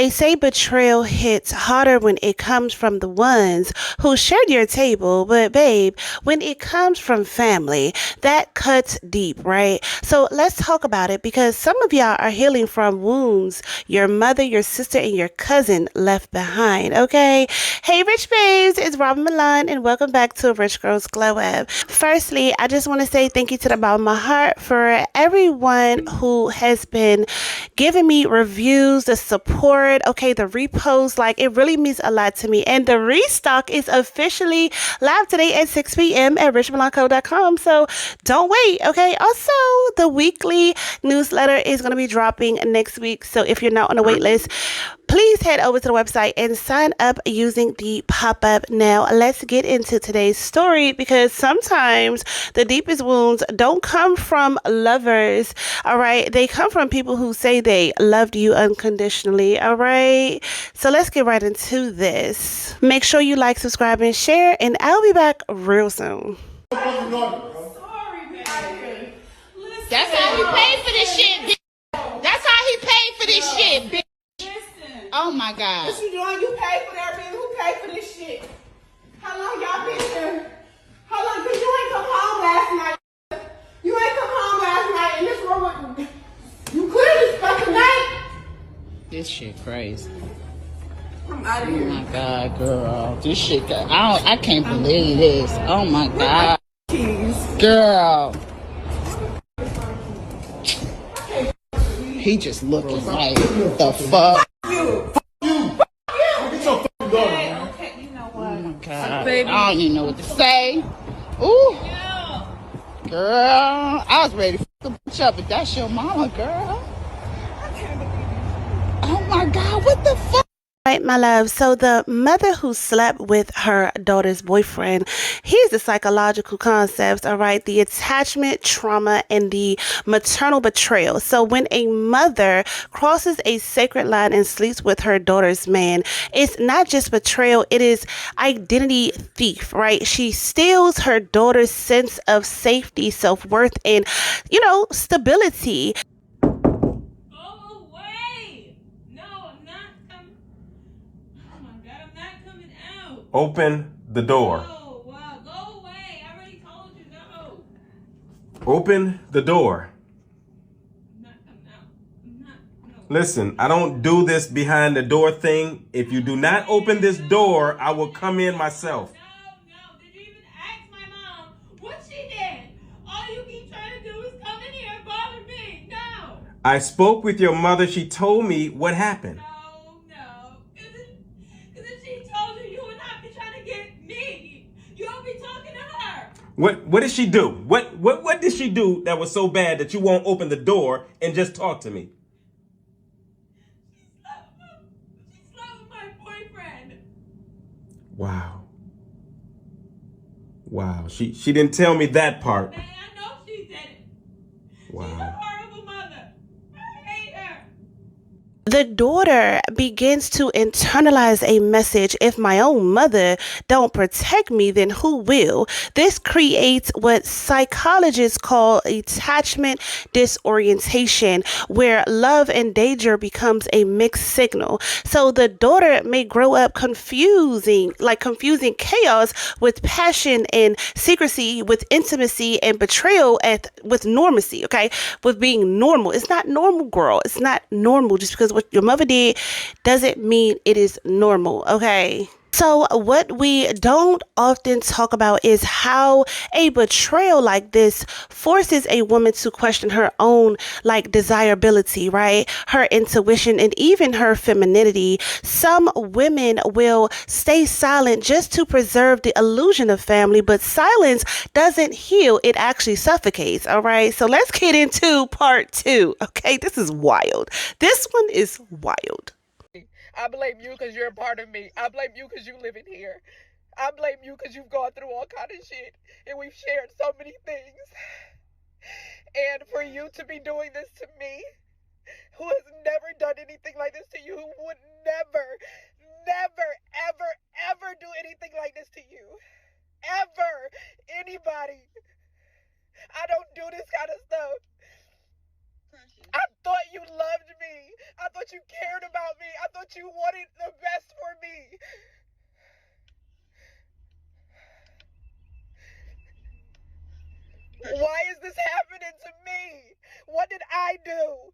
They say betrayal hits harder when it comes from the ones who shared your table, but babe, when it comes from family, that cuts deep, right? So let's talk about it because some of y'all are healing from wounds your mother, your sister, and your cousin left behind, okay? Hey, Rych Babes, it's Robyn Milan, and welcome back to Rich Girls Glow Up. Firstly, I just want to say thank you to the bottom of my heart for everyone who has been giving me reviews, the support, okay, the reposts. Like, it really means a lot to me. And the restock is officially live today at 6 p.m. at richmillanco.com. So don't wait, okay? Also, the weekly newsletter is going to be dropping next week. So if you're not on the wait list, please head over to the website and sign up using the pop-up. Now, let's get into today's story because sometimes the deepest wounds don't come from lovers, all right? They come from people who say they loved you unconditionally, all right? So let's get right into this. Make sure you like, subscribe, and share, and I'll be back real soon. That's how he paid for this shit, bitch. That's how he paid for this shit, bitch. Oh my God. What you doing? You paid for that, bitch. Who paid for this shit? How long y'all been here? How long? Cause you ain't come home last night. You ain't come home last night in this room. You clearly spent the night. This shit crazy. I'm out of Oh here. my God, girl. This shit, I can't believe this. Oh my God. Girl. He just looking like the fuck. Okay, you know what? Oh my God. I don't even know what to say. Ooh. Girl, I was ready to fuck the bitch up, but that's your mama, girl. Oh my God, what the fuck? Right, my love. So the mother who slept with her daughter's boyfriend, here's the psychological concepts, all right? The attachment, trauma, and the maternal betrayal. So when a mother crosses a sacred line and sleeps with her daughter's man, it's not just betrayal, it is identity thief, right? She steals her daughter's sense of safety, self-worth, and, stability. Open the door. No, go away. I already told you no. Open the door. I'm not coming out. No. Listen, I don't do this behind the door thing. If you do not open this door, I will come in myself. No. Did you even ask my mom what she did? All you keep trying to do is come in here and bother me. No. I spoke with your mother. She told me what happened. No. Because if she told you, you would not be trying to get me. You don't be talking to her. What did she do? What did she do that was so bad that you won't open the door and just talk to me? She slept with my boyfriend. Wow. She didn't tell me that part. Man, I know she did it. Wow. She's a horrible mother. I hate her. The daughter begins to internalize a message: if my own mother don't protect me, then who will? This creates what psychologists call attachment disorientation, where love and danger becomes a mixed signal. So the daughter may grow up confusing chaos with passion and secrecy, with intimacy and betrayal with normacy, okay? With being normal. It's not normal, girl. It's not normal. Just because what your mother did doesn't mean it is normal, okay? So what we don't often talk about is how a betrayal like this forces a woman to question her own desirability, right? Her intuition and even her femininity. Some women will stay silent just to preserve the illusion of family, but silence doesn't heal, it actually suffocates, all right? So let's get into part 2, okay? This is wild. This one is wild. I blame you because you're a part of me. I blame you because you live in here. I blame you because you've gone through all kind of shit. And we've shared so many things. And for you to be doing this to me, who has never done anything like this to you, who would never, ever do anything like this to you. Ever. Anybody. I don't do this kind of stuff. I thought you loved me. I thought you cared about me. I thought you wanted the best for me. Why is this happening to me? What did I do?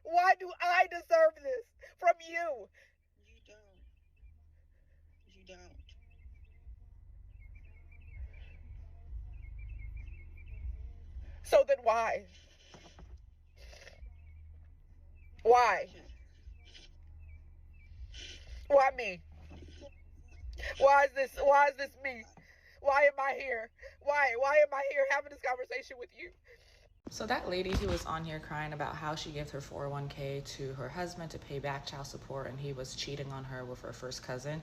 Why do I deserve this from you? You don't. You don't. So then why? Why? Why me? Why is this me? Why am I here? Why am I here having this conversation with you? So that lady who was on here crying about how she gave her 401k to her husband to pay back child support and he was cheating on her with her first cousin,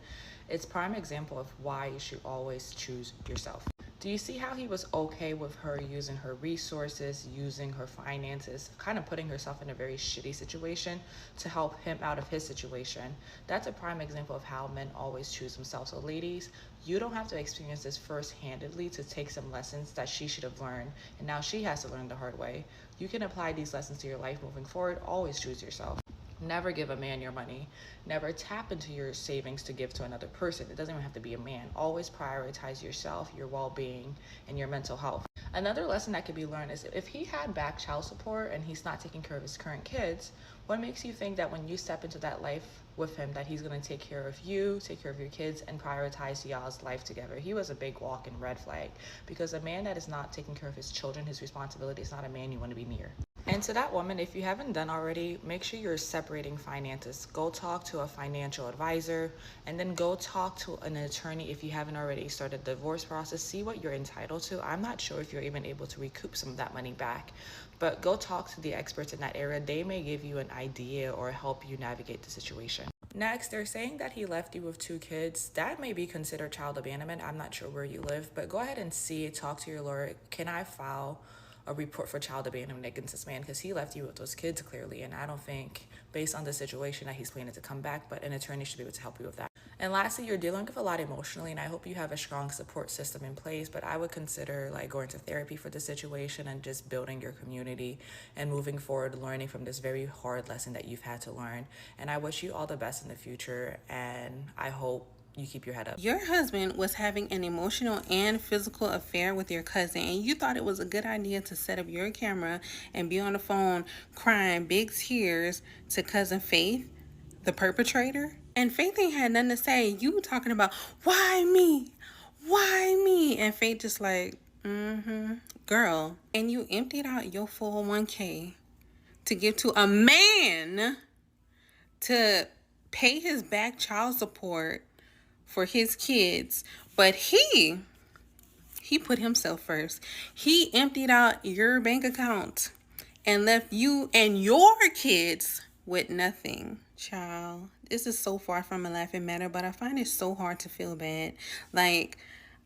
it's prime example of why you should always choose yourself. Do you see how he was okay with her using her resources, using her finances, kind of putting herself in a very shitty situation to help him out of his situation? That's a prime example of how men always choose themselves. So ladies, you don't have to experience this first-handedly to take some lessons that she should have learned, and now she has to learn the hard way. You can apply these lessons to your life moving forward. Always choose yourself. Never give a man your money. Never tap into your savings to give to another person. It doesn't even have to be a man. Always prioritize yourself, your well-being, and your mental health. Another lesson that could be learned is if he had back child support and he's not taking care of his current kids, what makes you think that when you step into that life with him that he's going to take care of you, take care of your kids, and prioritize y'all's life together? He was a big walking red flag, because a man that is not taking care of his children, his responsibility, is not a man you want to be near. And to that woman, if you haven't done already, make sure you're separating finances. Go talk to a financial advisor, and then go talk to an attorney if you haven't already started the divorce process. See what you're entitled to. I'm not sure if you're even able to recoup some of that money back, but go talk to the experts in that area. They may give you an idea or help you navigate the situation. Next, they're saying that he left you with 2 kids. That may be considered child abandonment. I'm not sure where you live, but go ahead and talk to your lawyer. Can I file a report for child abandonment against this man, because he left you with those kids clearly, and I don't think, based on the situation, that he's planning to come back, but an attorney should be able to help you with that. And lastly, you're dealing with a lot emotionally, and I hope you have a strong support system in place, but I would consider going to therapy for the situation and just building your community and moving forward, learning from this very hard lesson that you've had to learn. And I wish you all the best in the future, and I hope you keep your head up. Your husband was having an emotional and physical affair with your cousin, and you thought it was a good idea to set up your camera and be on the phone crying big tears to cousin Faith, the perpetrator. And Faith ain't had nothing to say. You talking about, why me? Why me? And Faith just girl. And you emptied out your 401k to give to a man to pay his back child support for his kids, but he put himself first. He emptied out your bank account and left you and your kids with nothing. Child, this is so far from a laughing matter, but I find it so hard to feel bad. I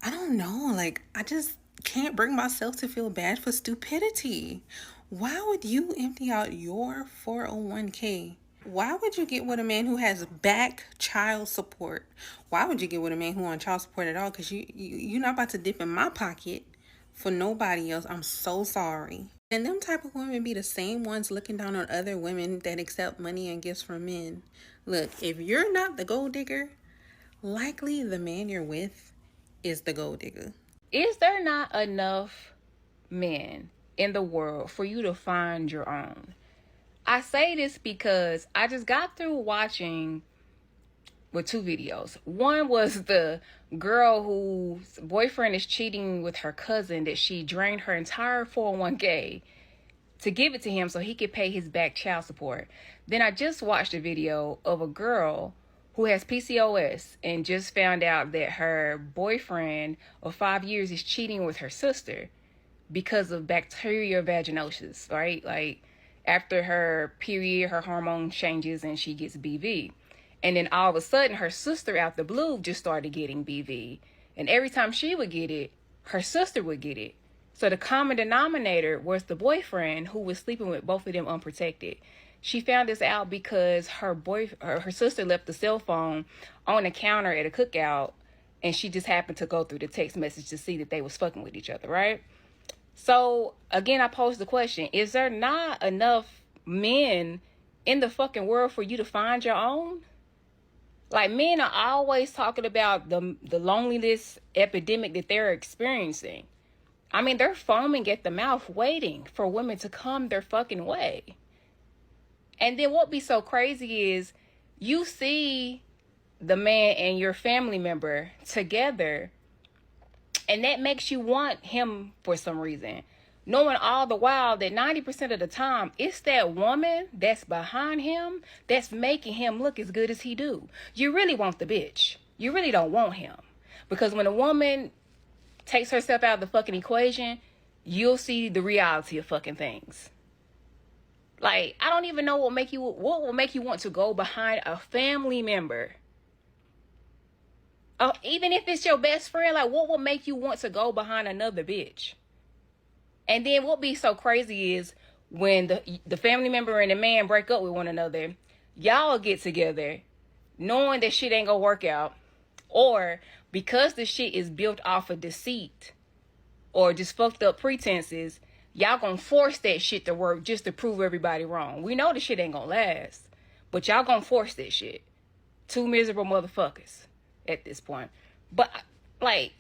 don't know, I just can't bring myself to feel bad for stupidity. Why would you empty out your 401k? Why would you get with a man who has back child support? Why would you get with a man who on child support at all? Because you're not about to dip in my pocket for nobody else. I'm so sorry. And them type of women be the same ones looking down on other women that accept money and gifts from men. Look, if you're not the gold digger, likely the man you're with is the gold digger. Is there not enough men in the world for you to find your own? I say this because I just got through watching 2 videos. One was the girl whose boyfriend is cheating with her cousin, that she drained her entire 401k to give it to him so he could pay his back child support. Then I just watched a video of a girl who has PCOS and just found out that her boyfriend of 5 years is cheating with her sister because of bacterial vaginosis, right? After her period, her hormone changes and she gets BV. And then all of a sudden, her sister out the blue just started getting BV. And every time she would get it, her sister would get it. So the common denominator was the boyfriend who was sleeping with both of them unprotected. She found this out because her sister left the cell phone on the counter at a cookout, and she just happened to go through the text message to see that they was fucking with each other, right? So, again, I posed the question, is there not enough men in the fucking world for you to find your own? Like, men are always talking about the loneliness epidemic that they're experiencing. I mean, they're foaming at the mouth waiting for women to come their fucking way. And then what be so crazy is you see the man and your family member together, and that makes you want him for some reason, knowing all the while that 90% of the time it's that woman that's behind him that's making him look as good as he do. You really want the bitch. You really don't want him. Because when a woman takes herself out of the fucking equation, you'll see the reality of fucking things. Like, I don't even know what will make you want to go behind a family member. Even if it's your best friend, like, what will make you want to go behind another bitch? And then what be so crazy is when the family member and the man break up with one another, y'all get together knowing that shit ain't gonna work out, or because the shit is built off of deceit or just fucked up pretenses, y'all gonna force that shit to work just to prove everybody wrong. We know the shit ain't gonna last, but y'all gonna force that shit. Two miserable motherfuckers at this point. But like,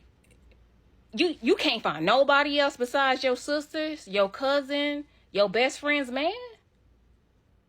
you can't find nobody else besides your sisters, your cousin, your best friend's man?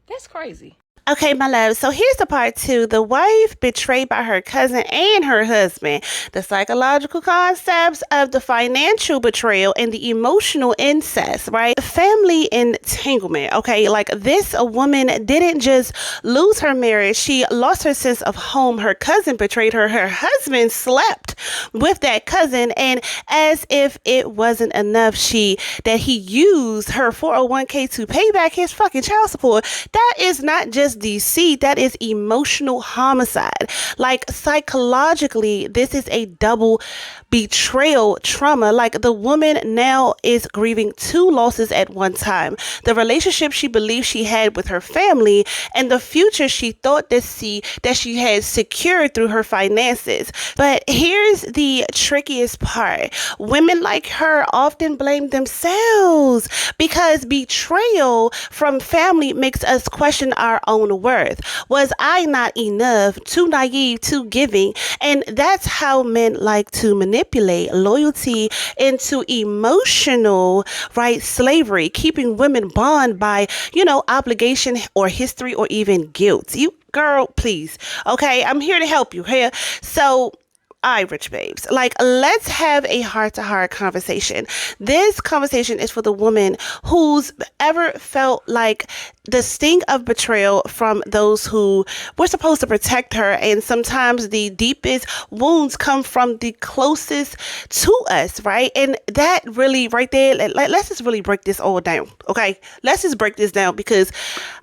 That's crazy. Okay, my love. So here's the part two. The wife betrayed by her cousin and her husband. The psychological concepts of the financial betrayal and the emotional incest, right? Family entanglement. Okay, like this, a woman didn't just lose her marriage. She lost her sense of home. Her cousin betrayed her. Her husband slept with that cousin. And as if it wasn't enough, that he used her 401k to pay back his fucking child support. That is not just deceit, that is emotional homicide. Like, psychologically, this is a double betrayal trauma. Like, the woman now is grieving two losses at one time: the relationship she believed she had with her family and the future she thought that she had secured through her finances. But here's the trickiest part: women like her often blame themselves because betrayal from family makes us question our own worth. Was I not enough? Too naive, too giving? And that's how men like to manipulate loyalty into emotional, right, slavery, keeping women bound by, obligation or history or even guilt. You, girl, please. Okay, I'm here to help you here. So, all right, Rych Babes, like, let's have a heart-to-heart conversation. This conversation is for the woman who's ever felt like the sting of betrayal from those who were supposed to protect her, and sometimes the deepest wounds come from the closest to us, right? And that really, right there, let's just really break this all down, okay? Let's just break this down because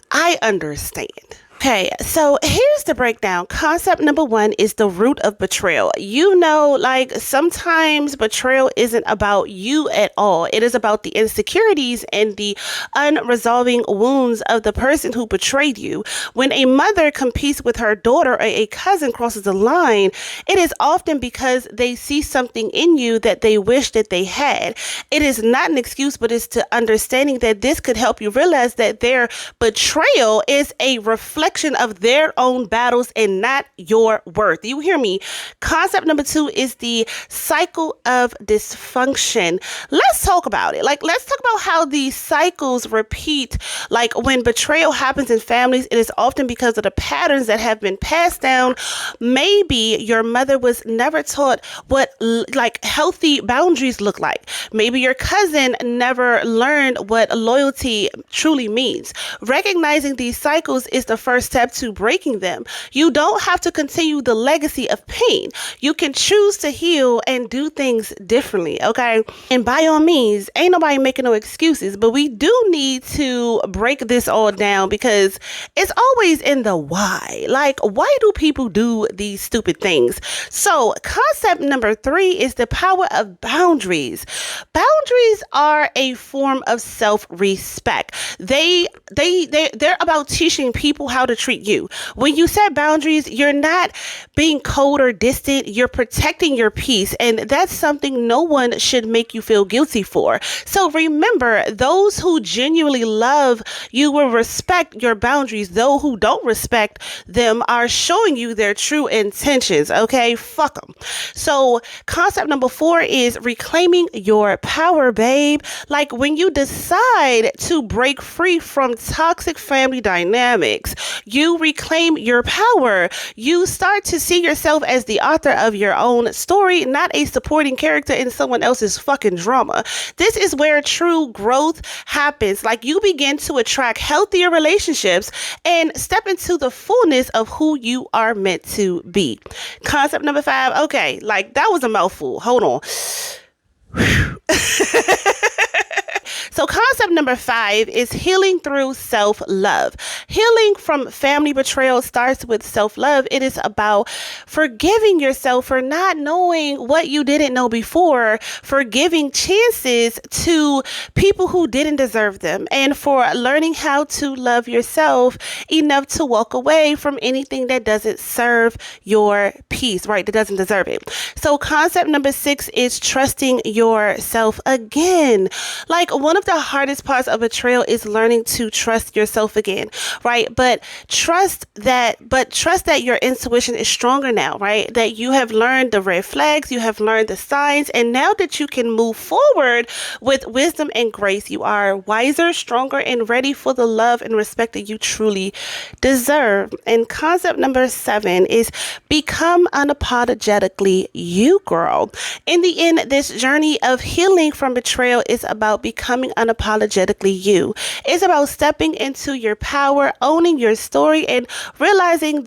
I understand. Okay, so here's the breakdown. Concept number one is the root of betrayal. Like, sometimes betrayal isn't about you at all. It is about the insecurities and the unresolving wounds of the person who betrayed you. When a mother competes with her daughter or a cousin crosses the line, it is often because they see something in you that they wish that they had. It is not an excuse, but it's to understanding that this could help you realize that their betrayal is a reflection of their own battles and not your worth. You hear me? Concept number two is the cycle of dysfunction. Let's talk about it. Like, let's talk about how these cycles repeat. Like, when betrayal happens in families, it is often because of the patterns that have been passed down. Maybe your mother was never taught what healthy boundaries look like. Maybe your cousin never learned what loyalty truly means. Recognizing these cycles is the first step to breaking them. You don't have to continue the legacy of pain. You can choose to heal and do things differently, okay? And by all means, ain't nobody making no excuses, but we do need to break this all down because it's always in the why. Like, why do people do these stupid things? So, concept number three is the power of boundaries. Boundaries are a form of self-respect. They're about teaching people how to treat you. When you set boundaries, you're not being cold or distant. You're protecting your peace. And that's something no one should make you feel guilty for. So remember, those who genuinely love you will respect your boundaries. Those who don't respect them are showing you their true intentions. Okay, fuck them. So concept number 4 is reclaiming your power, babe. Like when you decide to break free from toxic family dynamics, you reclaim your power. You start to see yourself as the author of your own story, not a supporting character in someone else's fucking drama. This is where true growth happens. Like you begin to attract healthier relationships and step into the fullness of who you are meant to be. Concept number 5. Okay, like that was a mouthful. Hold on. So concept number 5 is healing through self-love. Healing from family betrayal starts with self-love. It is about forgiving yourself for not knowing what you didn't know before, for giving chances to people who didn't deserve them, and for learning how to love yourself enough to walk away from anything that doesn't serve your peace, right? That doesn't deserve it. So concept number 6 is trusting yourself again. Like one of the hardest parts of betrayal is learning to trust yourself again, right? But trust that your intuition is stronger now, right? That you have learned the red flags, you have learned the signs, and now that you can move forward with wisdom and grace, you are wiser, stronger, and ready for the love and respect that you truly deserve. And concept number 7 is become unapologetically you, girl. In the end, this journey of healing from betrayal is about becoming unapologetically you. It's about stepping into your power, owning your story, and realizing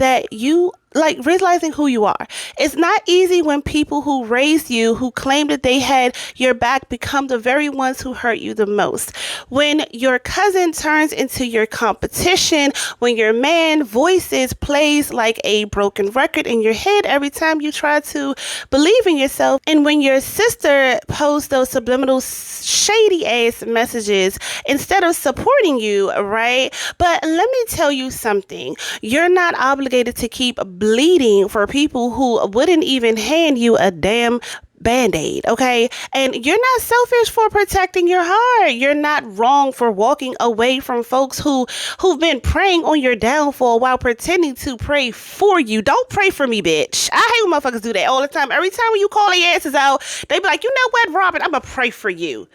who you are. It's not easy when people who raised you, who claim that they had your back, become the very ones who hurt you the most. When your cousin turns into your competition, when your man voices plays like a broken record in your head every time you try to believe in yourself, and when your sister posts those subliminal shady ass messages instead of supporting you, right? But let me tell you something. You're not obligated to keep bleeding for people who wouldn't even hand you a damn Band-Aid, okay? And you're not selfish for protecting your heart. You're not wrong for walking away from folks who've been praying on your downfall while pretending to pray for you. Don't pray for me, bitch. I hate when motherfuckers do that all the time. Every time when you call their asses out, they be like, you know what, Robyn, I'm gonna pray for you.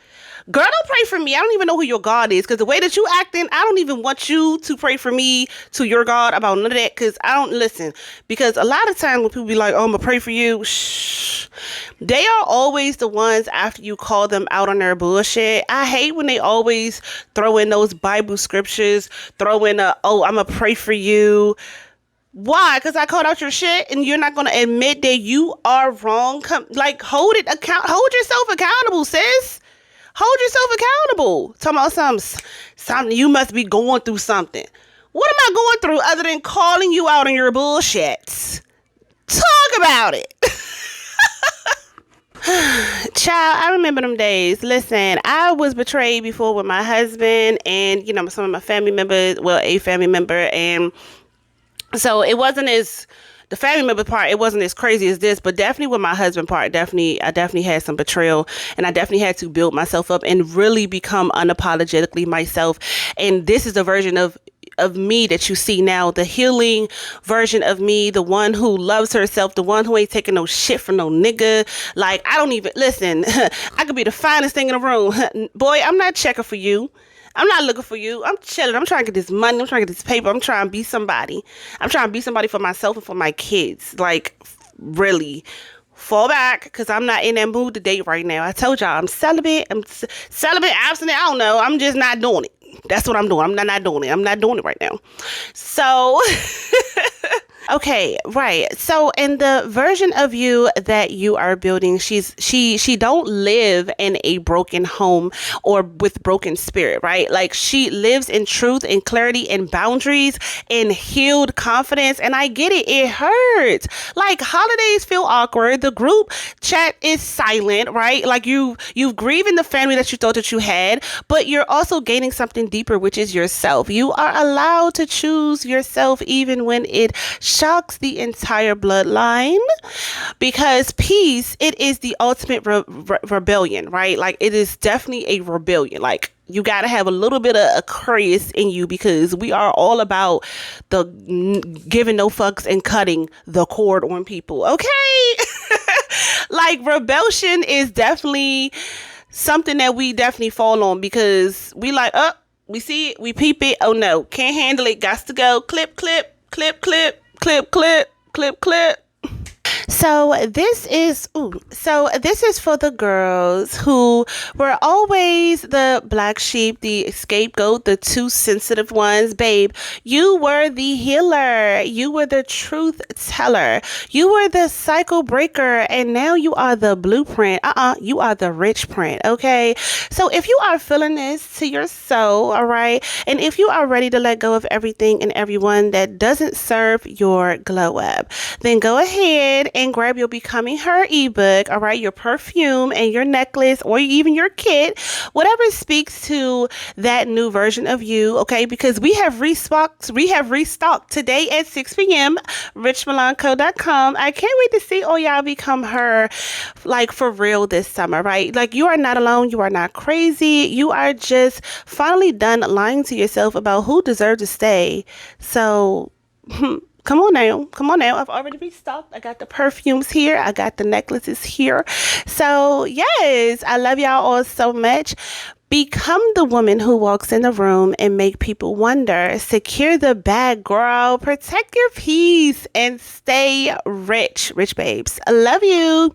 Girl, don't pray for me. I don't even know who your God is, because the way that you acting, I don't even want you to pray for me to your God about none of that, because I don't listen. Because a lot of times when people be like, oh, I'm going to pray for you, shh, they are always the ones after you call them out on their bullshit. I hate when they always throw in those Bible scriptures, throw in oh, I'm going to pray for you. Why? Because I called out your shit and you're not going to admit that you are wrong? Hold yourself accountable, sis. Hold yourself accountable. Talking about something you must be going through something. What am I going through other than calling you out on your bullshit? Talk about it. Child, I remember them days. Listen, I was betrayed before with my husband and, some of my family members, a family member. And so it wasn't the family member part, it wasn't as crazy as this, but definitely with my husband part, I definitely had some betrayal, and I definitely had to build myself up and really become unapologetically myself. And this is the version of me that you see now, the healing version of me, the one who loves herself, the one who ain't taking no shit from no nigga. Like, I don't even, listen, I could be the finest thing in the room. Boy, I'm not checking for you. I'm not looking for you. I'm chilling. I'm trying to get this money. I'm trying to get this paper. I'm trying to be somebody. I'm trying to be somebody for myself and for my kids. Like, really. Fall back, because I'm not in that mood to date right now. I told y'all I'm celibate. I'm celibate, abstinent. I don't know. I'm just not doing it. That's what I'm doing. I'm not doing it. I'm not doing it right now. So... Okay, right. So in the version of you that you are building, she don't live in a broken home or with broken spirit, right? Like, she lives in truth and clarity and boundaries and healed confidence. And I get it. It hurts. Like, holidays feel awkward. The group chat is silent, right? Like, you've grieved the family that you thought that you had, but you're also gaining something even deeper, which is yourself. You are allowed to choose yourself even when it shocks the entire bloodline, because peace, it is the ultimate rebellion, right? Like, it is definitely a rebellion. Like, you got to have a little bit of Aquarius in you, because we are all about the giving no fucks and cutting the cord on people, okay? Like, rebellion is definitely something that we definitely fall on, because we like, oh, we see it, we peep it, oh no, can't handle it, gots to go, clip, clip, clip, clip, clip, clip, clip, clip. So this is for the girls who were always the black sheep, the scapegoat, the too sensitive ones. Babe, you were the healer. You were the truth teller. You were the cycle breaker, and now you are the blueprint. You are the rich print, okay? So if you are feeling this to your soul, all right, and if you are ready to let go of everything and everyone that doesn't serve your glow up, then go ahead and grab your Becoming Her ebook, all right, your perfume and your necklace, or even your kit, whatever speaks to that new version of you, okay? Because we have restocked today at 6 p.m. richmilanco.com. I can't wait to see all y'all become her, like, for real this summer, right? Like, you are not alone. You are not crazy. You are just finally done lying to yourself about who deserves to stay. So come on now. I've already restocked. I got the perfumes here. I got the necklaces here. So yes, I love y'all all so much. Become the woman who walks in the room and make people wonder. Secure the bag, girl. Protect your peace and stay rich. Rich babes. I love you.